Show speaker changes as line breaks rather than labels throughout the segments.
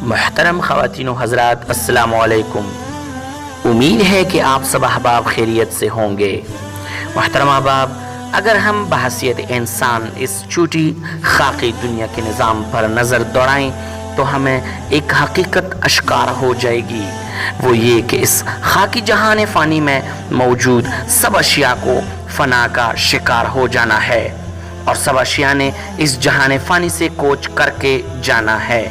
محترم خواتین و حضرات، السلام علیکم۔ امید ہے کہ آپ سب احباب خیریت سے ہوں گے۔ محترم احباب، اگر ہم بحیثیت انسان اس چھوٹی خاکی دنیا کے نظام پر نظر دوڑائیں تو ہمیں ایک حقیقت اشکار ہو جائے گی، وہ یہ کہ اس خاکی جہان فانی میں موجود سب اشیاء کو فنا کا شکار ہو جانا ہے، اور سب اشیاء نے اس جہان فانی سے کوچ کر کے جانا ہے۔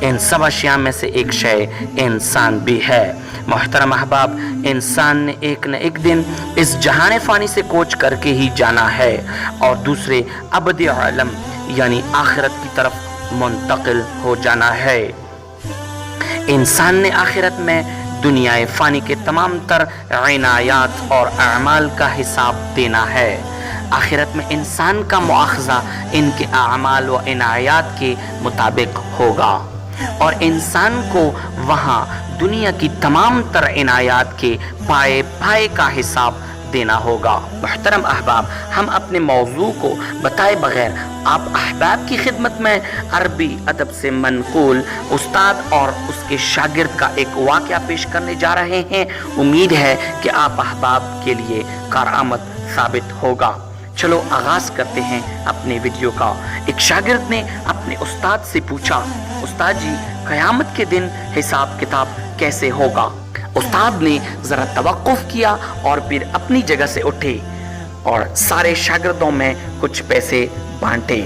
ان سب اشیاء میں سے ایک شے انسان بھی ہے۔ محترم احباب، انسان نے ایک نہ ایک دن اس جہان فانی سے کوچ کر کے ہی جانا ہے اور دوسرے ابدی عالم یعنی آخرت کی طرف منتقل ہو جانا ہے۔ انسان نے آخرت میں دنیا فانی کے تمام تر عنایات اور اعمال کا حساب دینا ہے۔ آخرت میں انسان کا مواخذہ ان کے اعمال و عنایات کے مطابق ہوگا، اور انسان کو وہاں دنیا کی تمام تر عنایات کے پائے پائے کا حساب دینا ہوگا۔ محترم احباب، ہم اپنے موضوع کو بتائے بغیر آپ احباب کی خدمت میں عربی ادب سے منقول استاد اور اس کے شاگرد کا ایک واقعہ پیش کرنے جا رہے ہیں۔ امید ہے کہ آپ احباب کے لیے کارآمد ثابت ہوگا۔ چلو آغاز کرتے ہیں اپنے ویڈیو کا۔ ایک شاگرد نے اپنے استاد سے پوچھا، استاد جی، قیامت کے دن حساب کتاب کیسے ہوگا؟ استاد نے ذرا توقف کیا اور پھر اپنی جگہ سے اٹھے اور سارے شاگردوں میں کچھ پیسے بانٹے۔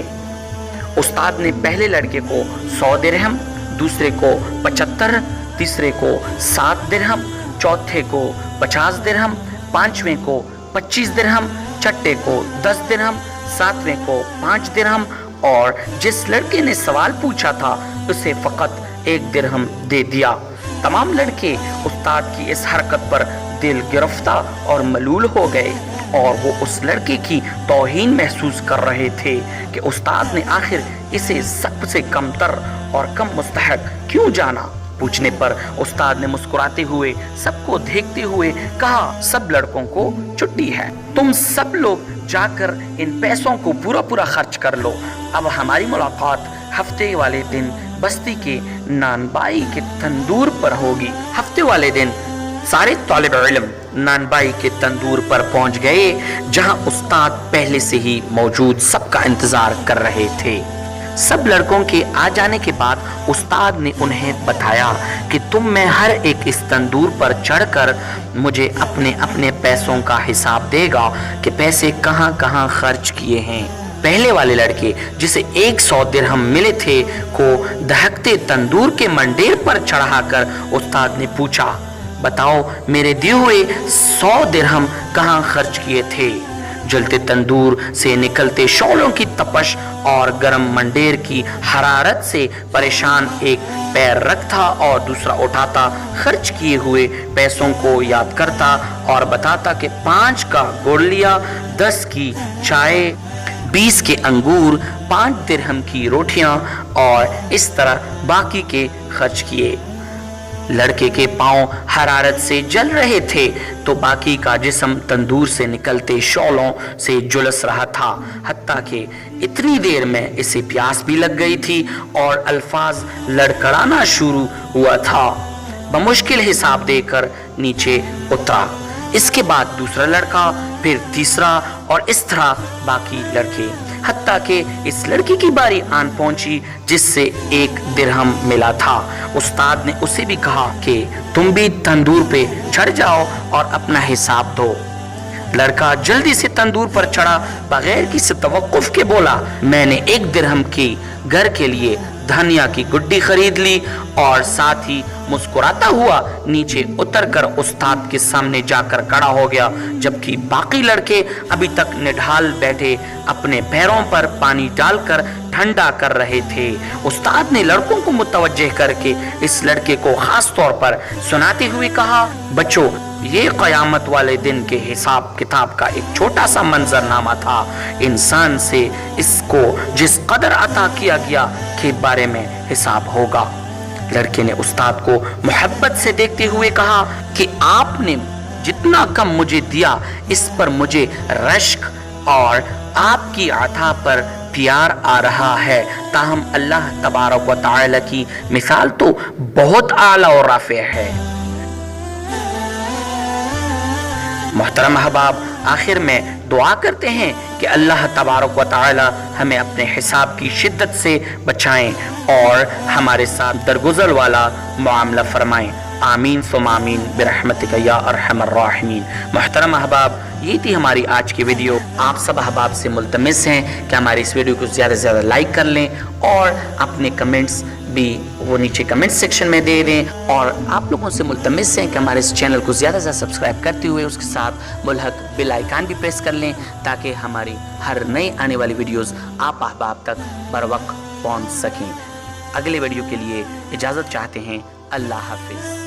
استاد نے پہلے لڑکے کو 100 درہم، دوسرے کو 75، تیسرے کو 7 درہم، چوتھے کو 50 درہم، پانچویں کو 25 درہم، چھٹے کو 10 درہم، ساتویں کو 5 درہم، اور جس لڑکے نے سوال پوچھا تھا اسے فقط 1 درہم دے دیا۔ تمام لڑکے استاد کی اس حرکت پر دل گرفتہ اور ملول ہو گئے، اور وہ اس لڑکے کی توہین محسوس کر رہے تھے کہ استاد نے آخر اسے سب سے کم تر اور کم مستحق کیوں جانا۔ پوچھنے پر استاد نے مسکراتے ہوئے سب کو دیکھتے ہوئے کہا، سب لڑکوں کو چھٹی ہے، تم سب لوگ جا کر ان پیسوں کو پورا خرچ کر لو۔ اب ہماری ملاقات ہفتے والے دن بستی کے نان بائی کے تندور پر ہوگی۔ ہفتے والے دن سارے طالب علم نان بائی کے تندور پر پہنچ گئے، جہاں استاد پہلے سے ہی موجود سب کا انتظار کر رہے تھے۔ سب لڑکوں کے آ جانے کے بعد استاد نے انہیں بتایا کہ تم میں ہر ایک اس تندور پر چڑھ کر مجھے اپنے اپنے پیسوں کا حساب دے گا کہ پیسے کہاں کہاں خرچ کیے ہیں۔ پہلے والے لڑکے جسے 100 درہم ملے تھے کو دہکتے تندور کے منڈیر پر چڑھا کر استاد نے پوچھا، بتاؤ میرے دیے ہوئے 100 درہم کہاں خرچ کیے تھے؟ جلتے تندور سے نکلتے شعلوں کی تپش اور گرم منڈیر کی حرارت سے پریشان ایک پیر رکھتا اور دوسرا اٹھاتا، خرچ کیے ہوئے پیسوں کو یاد کرتا اور بتاتا کہ 5 کا گڑ لیا، 10 کی چائے، 20 کے انگور، 5 درہم کی روٹیاں، اور اس طرح باقی کے خرچ کیے۔ لڑکے کے پاؤں حرارت سے جل رہے تھے تو باقی کا جسم تندور سے نکلتے شعلوں سے جلس رہا تھا، حتیٰ کہ اتنی دیر میں اسے پیاس بھی لگ گئی تھی اور الفاظ لڑکڑانا شروع ہوا تھا۔ بمشکل حساب دے کر نیچے اترا۔ اس کے بعد دوسرا لڑکا، پھر تیسرا، اور اس طرح باقی لڑکے، حتیٰ کہ اس لڑکی کی باری آن پہنچی جس سے 1 درہم ملا تھا۔ استاد نے اسے بھی کہا کہ تم بھی تندور پہ چڑھ جاؤ اور اپنا حساب دو۔ لڑکا جلدی سے تندور پر چڑھا، بغیر کسی توقف کے بولا، میں نے 1 درہم کی گھر کے لیے دھنیا کی گڈی خرید لی، اور ساتھ ہی مسکراتا ہوا نیچے اتر کر استاد کے سامنے جا کر کھڑا ہو گیا، جبکہ باقی لڑکے ابھی تک نڈھال بیٹھے اپنے پیروں پر پانی ڈال کر ٹھنڈا کر رہے تھے۔ استاد نے لڑکوں کو متوجہ کر کے اس لڑکے کو خاص طور پر سناتے ہوئے کہا، بچوں، یہ قیامت والے دن کے حساب کتاب کا ایک چھوٹا سا منظرنامہ تھا۔ انسان سے اس کو جس قدر عطا کیا گیا کے بارے میں حساب ہوگا۔ لڑکے نے استاد کو محبت سے دیکھتے ہوئے کہا کہ آپ نے جتنا کم مجھے دیا اس پر مجھے رشک اور آپ کی عطا پر پیار آ رہا ہے، تاہم اللہ تبارک و تعالی کی مثال تو بہت اعلیٰ اور رافع ہے۔ محترم احباب، آخر میں دعا کرتے ہیں کہ اللہ تبارک و تعالی ہمیں اپنے حساب کی شدت سے بچائیں اور ہمارے ساتھ درگزر والا معاملہ فرمائیں۔ آمین ثم آمین برحمتک یا ارحم الراحمین۔ محترم احباب، یہ تھی ہماری آج کی ویڈیو۔ آپ سب احباب سے ملتمس ہیں کہ ہماری اس ویڈیو کو زیادہ سے زیادہ لائک کر لیں اور اپنے کمنٹس بھی وہ نیچے کمنٹ سیکشن میں دے دیں، اور آپ لوگوں سے ملتمس ہیں کہ ہمارے اس چینل کو زیادہ سے زیادہ سبسکرائب کرتے ہوئے اس کے ساتھ ملحق بیل آئیکن بھی پریس کر لیں تاکہ ہماری ہر نئی آنے والی ویڈیوز آپ احباب تک بروقت پہنچ سکیں۔ اگلے ویڈیو کے لیے اجازت چاہتے ہیں۔ اللہ حافظ۔